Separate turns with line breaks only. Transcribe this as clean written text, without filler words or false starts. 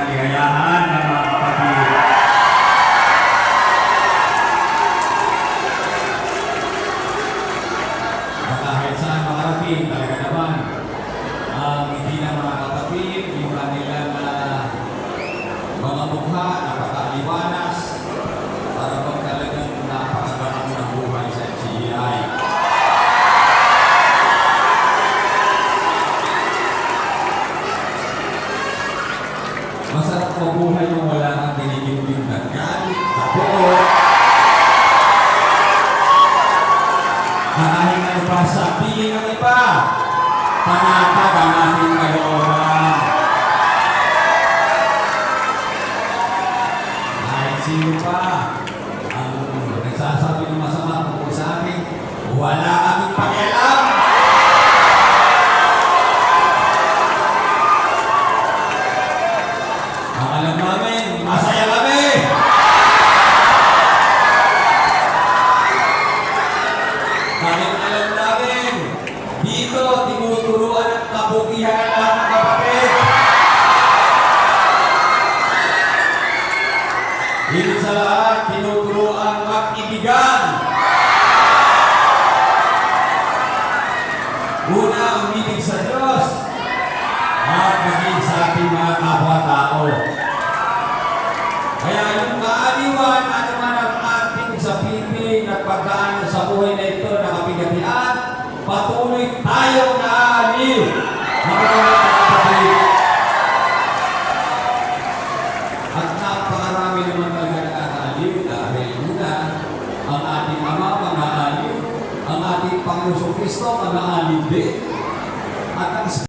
kaligayahan ng mga kapatid. Kahit saan makarating, talaga naman, ang hindi ng mga kapatid, yung kanilang mga mukha, napakaliwanas, para bang talagang napakagandang ng buhay sa GI. Masarap po buhay kung wala kang dinigimdim ng galit, kapot. Dahil ang iba sa piling ng iba, panatag ang ating kalooban.